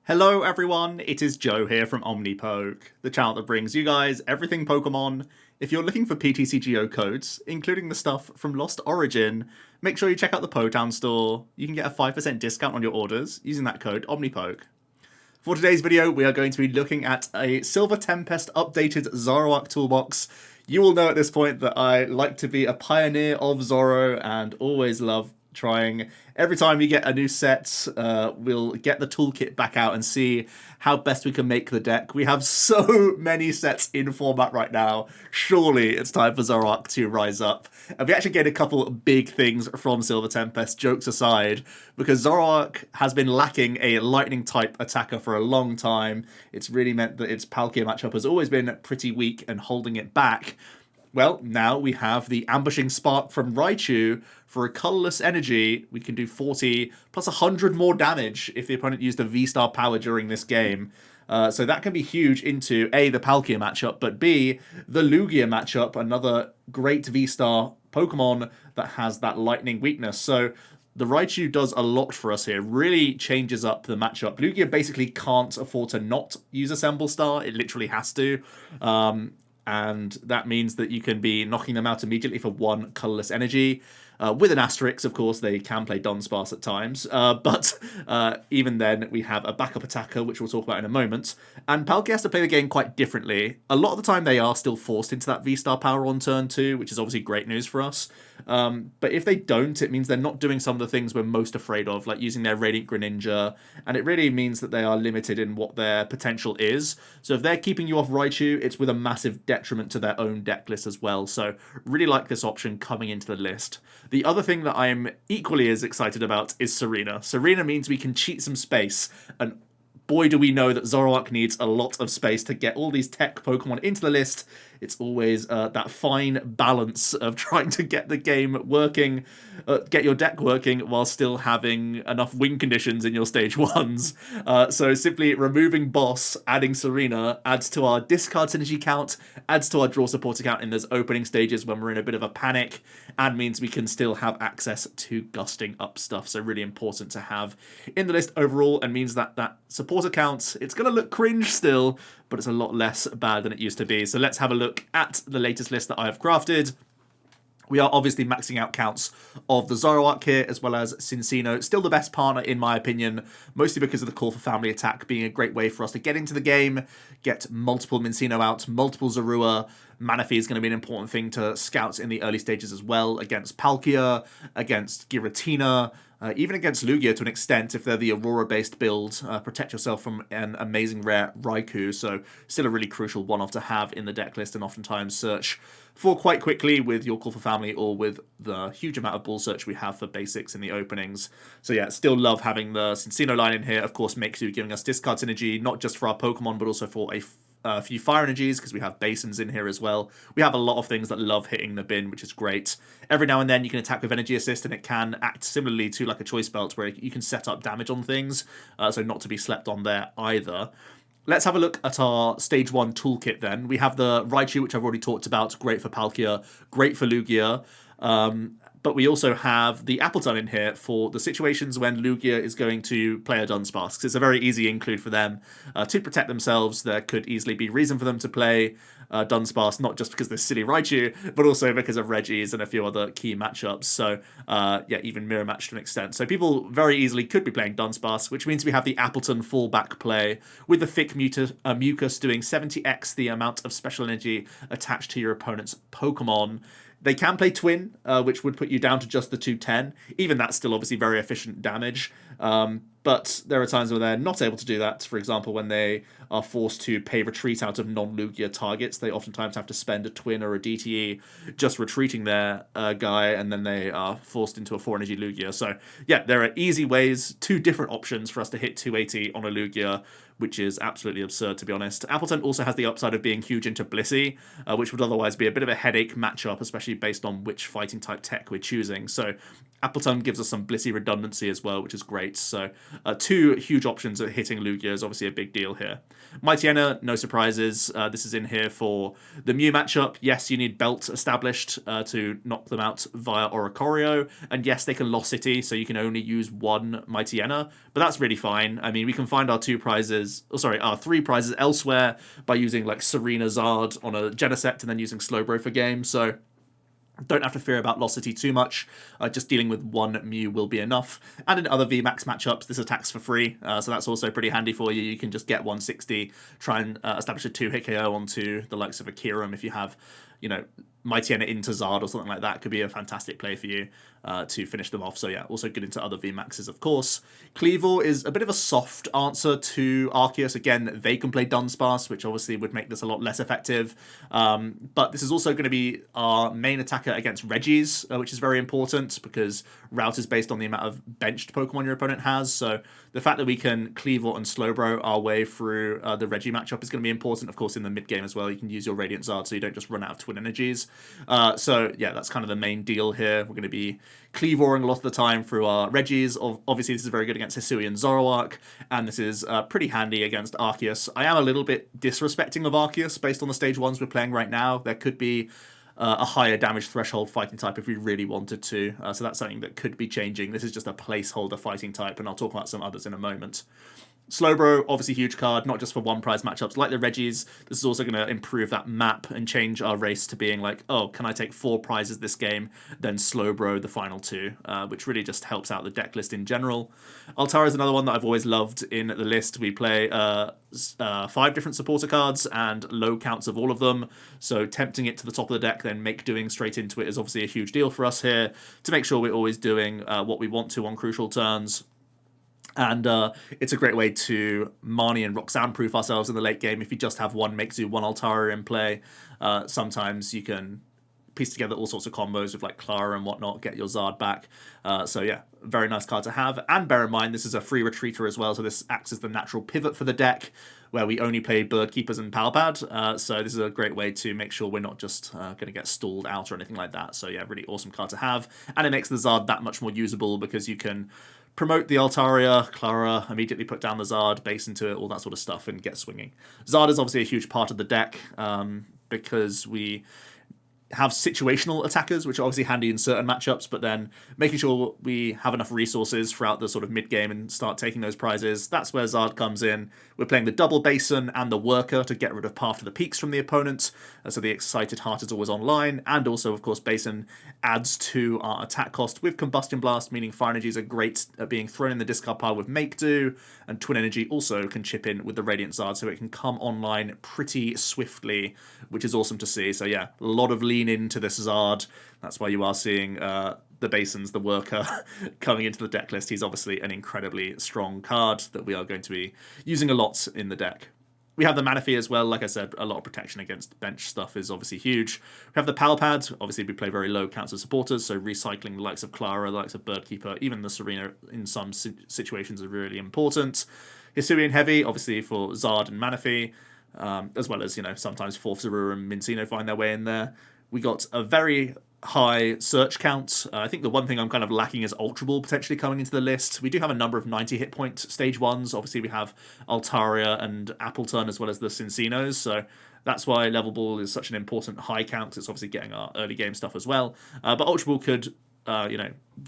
Hello everyone, it is Joe here from OmniPoke, the channel that brings you guys everything Pokemon. If you're looking for PTCGO codes, including the stuff from Lost Origin, make sure you check out the Potown store. You can get a 5% discount on your orders using that code OmniPoke. For today's video, we are going to be looking at a Silver Tempest updated Zoroark Toolbox. You will know at this point that I like to be a pioneer of Zoro and always love trying. Every time we get a new set, we'll get the toolkit back out and see how best we can make the deck. We have so many sets in format right now. Surely it's time for Zoroark to rise up. And we actually get a couple big things from Silver Tempest, jokes aside, because Zoroark has been lacking a lightning-type attacker for a long time. It's really meant that its Palkia matchup has always been pretty weak and holding it back. Well, now we have the Ambushing Spark from Raichu. For a colorless energy, we can do 40 plus 100 more damage if the opponent used a V-Star power during this game. So that can be huge into A, the Palkia matchup, but B, the Lugia matchup, another great V-Star Pokemon that has that lightning weakness. So the Raichu does a lot for us here, really changes up the matchup. Lugia basically can't afford to not use Assemble Star, it literally has to. And that means that you can be knocking them out immediately for one colorless energy. With an asterisk, of course, they can play Dunsparce at times, but even then we have a backup attacker, which we'll talk about in a moment, and Palkia has to play the game quite differently. A lot of the time they are still forced into that V-Star power on turn 2, which is obviously great news for us, but if they don't, it means they're not doing some of the things we're most afraid of, like using their Radiant Greninja, and it really means that they are limited in what their potential is. So if they're keeping you off Raichu, it's with a massive detriment to their own deck list as well, so really like this option coming into the list. The other thing that I'm equally as excited about is Serena. Serena means we can cheat some space, and boy do we know that Zoroark needs a lot of space to get all these tech Pokemon into the list. It's always that fine balance of trying to get the game working, get your deck working while still having enough win conditions in your stage 1s. So simply removing Boss, adding Serena, adds to our discard synergy count, adds to our draw support account in those opening stages when we're in a bit of a panic, and means we can still have access to gusting up stuff. So really important to have in the list overall, and means that that support account, it's going to look cringe still, but it's a lot less bad than it used to be. So let's have a look at the latest list that I have crafted. We are obviously maxing out counts of the Zoroark here, as well as Cinccino. Still the best partner, in my opinion, mostly because of the Call for Family attack being a great way for us to get into the game, get multiple Minccino out, multiple Zorua. Manaphy is going to be an important thing to scout in the early stages as well, against Palkia, against Giratina, even against Lugia to an extent if they're the Aurora-based build. Protect yourself from an amazing rare Raichu, so still a really crucial one-off to have in the deck list, and oftentimes search for quite quickly with your Call for Family or with the huge amount of ball search we have for basics in the openings. So yeah, still love having the Cinccino line in here. Of course, makes you giving us discard synergy, not just for our Pokemon, but also for a few fire energies, because we have basins in here as well. We have a lot of things that love hitting the bin, which is great. Every now and then you can attack with energy assist, and it can act similarly to like a choice belt where you can set up damage on things, so not to be slept on there either. Let's have a look at our Stage 1 toolkit then. We have the Raichu, which I've already talked about, great for Palkia, great for Lugia. But we also have the Appletun in here for the situations when Lugia is going to play a Dunsparce, because it's a very easy include for them to protect themselves. There could easily be reason for them to play Dunsparce, not just because they're silly Raichu, but also because of Regis and a few other key matchups. So yeah, even mirror match to an extent. So people very easily could be playing Dunsparce, which means we have the Appletun fallback play with the thick mucus doing 70x the amount of special energy attached to your opponent's Pokemon. They can play Twin, which would put you down to just the 210. Even that's still obviously very efficient damage. But there are times where they're not able to do that. For example, when they are forced to pay retreat out of non-Lugia targets, they oftentimes have to spend a Twin or a DTE just retreating their guy, and then they are forced into a 4-energy Lugia. So yeah, there are easy ways, 2 different options for us to hit 280 on a Lugia, which is absolutely absurd, to be honest. Appletun also has the upside of being huge into Blissey, which would otherwise be a bit of a headache matchup, especially based on which fighting type tech we're choosing. So Appletun gives us some Blissey redundancy as well, which is great. So two huge options at hitting Lugia is obviously a big deal here. Mightyena, no surprises. This is in here for the Mew matchup. Yes, you need Belt established to knock them out via Oricorio. And yes, they can Lost City, so you can only use one Mightyena. But that's really fine. I mean, we can find our our 3 prizes elsewhere by using like Serena Zard on a Genesect and then using Slowbro for game. So don't have to fear about Lost City too much. Just dealing with one Mew will be enough. And in other VMAX matchups, this attacks for free, so that's also pretty handy for you. You can just get 160, try and establish a 2-hit KO onto the likes of a Kiram if you have, you know, Mightyena into Zard or something like that. Could be a fantastic play for you to finish them off. So yeah, also good into other VMAXs, of course. Kleavor is a bit of a soft answer to Arceus. Again, they can play Dunsparce, which obviously would make this a lot less effective. But this is also going to be our main attacker against Regis, which is very important because route is based on the amount of benched Pokemon your opponent has. So the fact that we can Kleavor and Slowbro our way through the Regi matchup is going to be important. Of course, in the mid game as well, you can use your Radiant Zard so you don't just run out of Twin Energies. So yeah, that's kind of the main deal here. We're going to be Kleavoring a lot of the time through our Regis. Obviously, this is very good against Hisuian Zoroark, and this is pretty handy against Arceus. I am a little bit disrespecting of Arceus based on the stage 1s we're playing right now. There could be a higher damage threshold fighting type if we really wanted to. So that's something that could be changing. This is just a placeholder fighting type, and I'll talk about some others in a moment. Slowbro, obviously huge card, not just for one prize matchups like the Regis. This is also going to improve that map and change our race to being like, oh, can I take 4 prizes this game, then Slowbro the final 2, which really just helps out the deck list in general. Altaria is another one that I've always loved in the list. We play 5 different supporter cards and low counts of all of them, so tempting it to the top of the deck, then make doing straight into it is obviously a huge deal for us here to make sure we're always doing what we want to on crucial turns. And it's a great way to Marnie and Roxanne proof ourselves in the late game. If you just have one Mixu, one Altaria in play, sometimes you can piece together all sorts of combos with like Klara and whatnot, get your Zard back. So yeah, very nice card to have. And bear in mind, this is a free retreater as well, so this acts as the natural pivot for the deck, where we only play Bird Keepers and Palpad. So this is a great way to make sure we're not just going to get stalled out or anything like that. So yeah, really awesome card to have. And it makes the Zard that much more usable because you can promote the Altaria, Klara, immediately put down the Zard, base into it, all that sort of stuff, and get swinging. Zard is obviously a huge part of the deck because we have situational attackers, which are obviously handy in certain matchups, but then making sure we have enough resources throughout the sort of mid-game and start taking those prizes, that's where Zard comes in. We're playing the double Basin and the Worker to get rid of Path to the Peaks from the opponent, so the Excited Heart is always online, and also, of course, Basin adds to our attack cost with Combustion Blast, meaning Fire Energies are great at being thrown in the discard pile with Make Do, and Twin Energy also can chip in with the Radiant Zard, so it can come online pretty swiftly, which is awesome to see. So yeah, a lot of lean into this Zard. That's why you are seeing the Basins, the Worker, coming into the deck list. He's obviously an incredibly strong card that we are going to be using a lot in the deck. We have the Manaphy as well. Like I said, a lot of protection against bench stuff is obviously huge. We have the Palpad. Obviously, we play very low counts of supporters, so recycling the likes of Klara, the likes of Birdkeeper, even the Serena in some situations are really important. Hisuian Heavy, obviously for Zard and Manaphy, as well as, you know, sometimes Fourth Zorua and Minccino find their way in there. We got a very high search count. I think the one thing I'm kind of lacking is Ultra Ball potentially coming into the list. We do have a number of 90 hit point stage 1s. Obviously, we have Altaria and Appletun as well as the Cincinos, so that's why Level Ball is such an important high count. It's obviously getting our early game stuff as well. But Ultra Ball could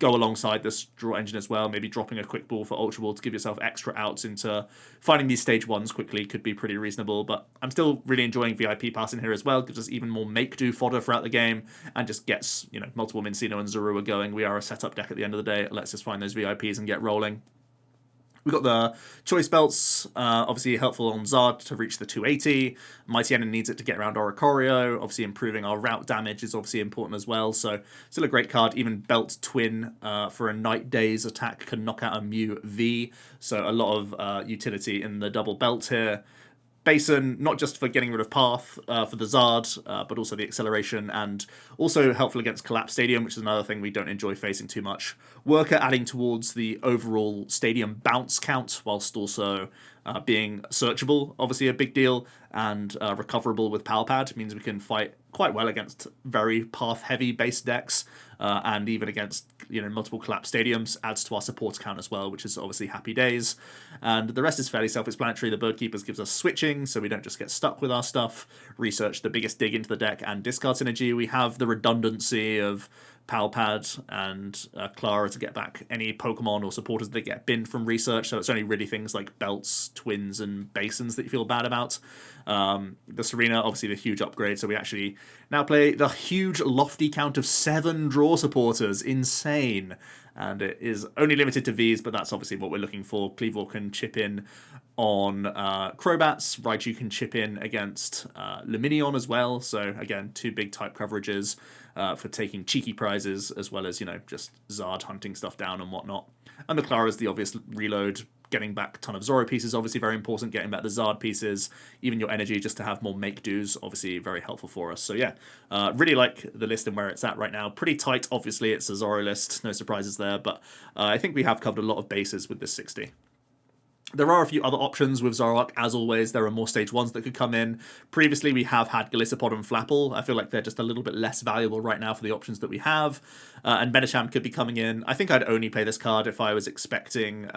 go alongside this draw engine as well. Maybe dropping a quick ball for Ultra Ball to give yourself extra outs into finding these stage 1s quickly could be pretty reasonable. But I'm still really enjoying VIP Pass in here as well. Gives us even more make-do fodder throughout the game and just gets, you know, multiple Minccino and Zorua going. We are a setup deck at the end of the day. It lets us find those VIPs and get rolling. We've got the Choice Belts, obviously helpful on Zard to reach the 280. Mightyena needs it to get around Oricorio. Obviously improving our route damage is obviously important as well. So still a great card. Even Belt Twin for a Night Days attack can knock out a Mew V. So a lot of utility in the double belt here. Basin, not just for getting rid of Path for the Zard, but also the acceleration, and also helpful against Collapse Stadium, which is another thing we don't enjoy facing too much. Worker adding towards the overall stadium bounce count, whilst also being searchable, obviously a big deal, and recoverable with Palpad means we can fight quite well against very path-heavy base decks. and even against multiple collapsed stadiums, adds to our support count as well, which is obviously happy days. And the rest is fairly self-explanatory. The Bird Keepers gives us switching, so we don't just get stuck with our stuff. Research the biggest dig into the deck and discard synergy. We have the redundancy of Palpad and Klara to get back any Pokemon or supporters that get binned from research, so it's only really things like Belts, Twins, and Basins that you feel bad about. The Serena, obviously the huge upgrade, so we actually now play the huge lofty count of 7 draw supporters. Insane. And it is only limited to Vs, but that's obviously what we're looking for. Kleavor can chip in on Crobats. Raichu can chip in against Lumineon as well. So again, 2 big type coverages for taking cheeky prizes, as well as, just Zard hunting stuff down and whatnot. And the Klara is the obvious reload. Getting back a ton of Zoro pieces, obviously very important. Getting back the Zard pieces, even your energy just to have more make-dos, obviously very helpful for us. So yeah, really like the list and where it's at right now. Pretty tight, obviously. It's a Zoro list, no surprises there, but I think we have covered a lot of bases with this 60. There are a few other options with Zoroark. As always, there are more stage 1s that could come in. Previously, we have had Galissapod and Flapple. I feel like they're just a little bit less valuable right now for the options that we have. And Medicham could be coming in. I think I'd only play this card if I was expecting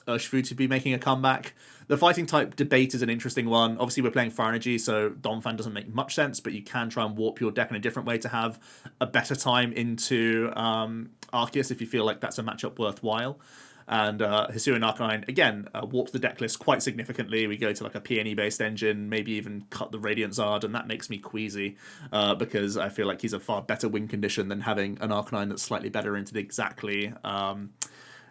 Urshifu to be making a comeback. The fighting type debate is an interesting one. Obviously, we're playing Fire Energy, so Donphan doesn't make much sense, but you can try and warp your deck in a different way to have a better time into Arceus if you feel like that's a matchup worthwhile. And Hisuian Arcanine, again, warps the deck list quite significantly. We go to like a PNE-based engine, maybe even cut the Radiant Zard, and that makes me queasy because I feel like he's a far better win condition than having an Arcanine that's slightly better into exactly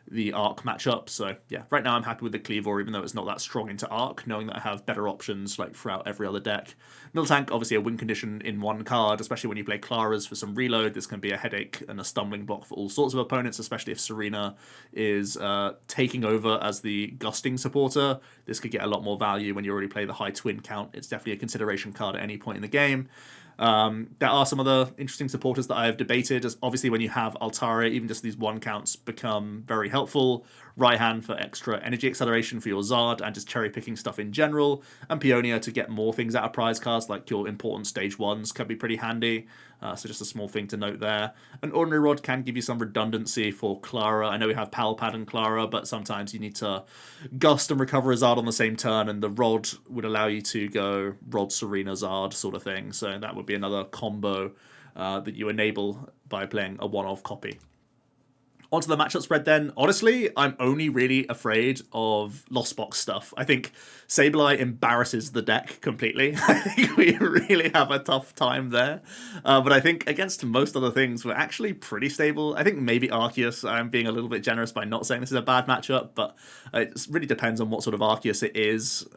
the Arc matchup. So yeah, right now I'm happy with the Kleavor, even though it's not that strong into Arc, knowing that I have better options like throughout every other deck. Miltank, obviously a win condition in one card, especially when you play Klaras for some reload. This can be a headache and a stumbling block for all sorts of opponents, especially if Serena is taking over as the Gusting supporter. This could get a lot more value when you already play the high twin count. It's definitely a consideration card at any point in the game. There are some other interesting supporters that I have debated. As obviously, when you have Altaria, even just these 1 counts become very helpful. Raihan for extra energy acceleration for your Zard and just cherry picking stuff in general. And Peonia to get more things out of prize cards, like your important stage 1s can be pretty handy. So just a small thing to note there. An Ordinary Rod can give you some redundancy for Klara. I know we have Palpad and Klara, but sometimes you need to Gust and recover a Zard on the same turn, and the Rod would allow you to go Rod Serena Zard sort of thing. So that would be another combo that you enable by playing a one-off copy. Onto the matchup spread then. Honestly, I'm only really afraid of Lost Box stuff. I think Sableye embarrasses the deck completely. I think we really have a tough time there. But I think against most other things, we're actually pretty stable. I think maybe Arceus, I'm being a little bit generous by not saying this is a bad matchup, but it really depends on what sort of Arceus it is.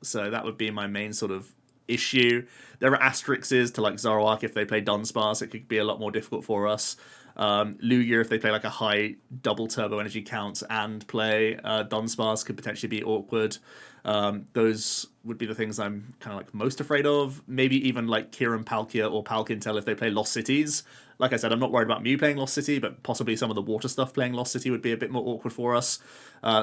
So that would be my main sort of issue. There are asterisks to like Zoroark if they play Dunsparce. It could be a lot more difficult for us. Lugia, if they play like a high double turbo energy count and play Dunsparce, could potentially be awkward. Those would be the things I'm kind of like most afraid of. Maybe even like Kieran Palkia or Palkintel if they play Lost Cities. Like I said, I'm not worried about Mew playing Lost City, but possibly some of the water stuff playing Lost City would be a bit more awkward for us.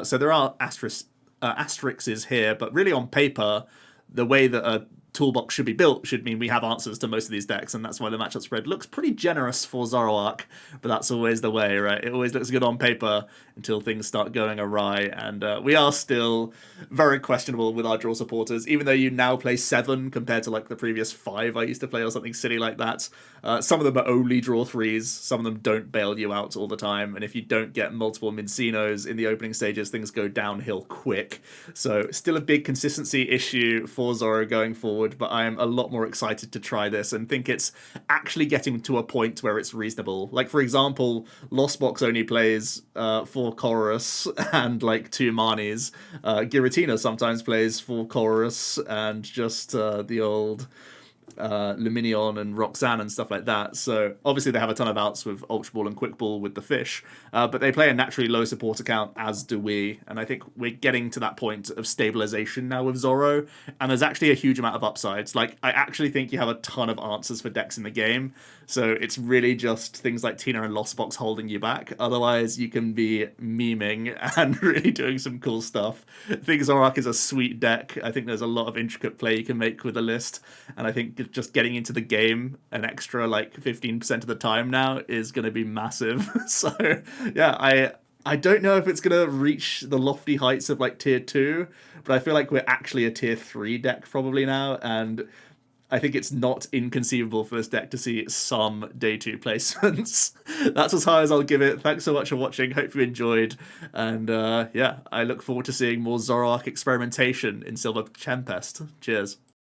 So there are asterisks here, but really on paper, the way that a toolbox should be built should mean we have answers to most of these decks, and that's why the matchup spread looks pretty generous for Zoroark, but that's always the way, right? It always looks good on paper until things start going awry, and we are still very questionable with our draw supporters, even though you now play 7 compared to like the previous 5 I used to play or something silly like that. Some of them are only draw 3s, some of them don't bail you out all the time, and if you don't get multiple Mincinos in the opening stages, things go downhill quick. So still a big consistency issue for Zoro going forward, but I am a lot more excited to try this and think it's actually getting to a point where it's reasonable. Like, for example, Lost Box only plays 4 Chorus and like 2 Manis. Giratina sometimes plays 4 Chorus and just the old Lumineon and Roxanne and stuff like that. So obviously they have a ton of outs with Ultra Ball and Quick Ball with the fish, but they play a naturally low support account, as do we, and I think we're getting to that point of stabilization now with Zoro, and there's actually a huge amount of upsides. Like, I actually think you have a ton of answers for decks in the game, so it's really just things like Tina and Lost Box holding you back. Otherwise, you can be memeing and really doing some cool stuff. I think Zoroark is a sweet deck. I think there's a lot of intricate play you can make with the list, and I think think just getting into the game an extra like 15% of the time now is going to be massive. So yeah, I don't know if it's going to reach the lofty heights of like tier 2, but I feel like we're actually a tier 3 deck probably now, and I think it's not inconceivable for this deck to see some day 2 placements. That's as high as I'll give it. Thanks so much for watching. Hope you enjoyed. And yeah, I look forward to seeing more Zoroark experimentation in Silver Tempest. Cheers.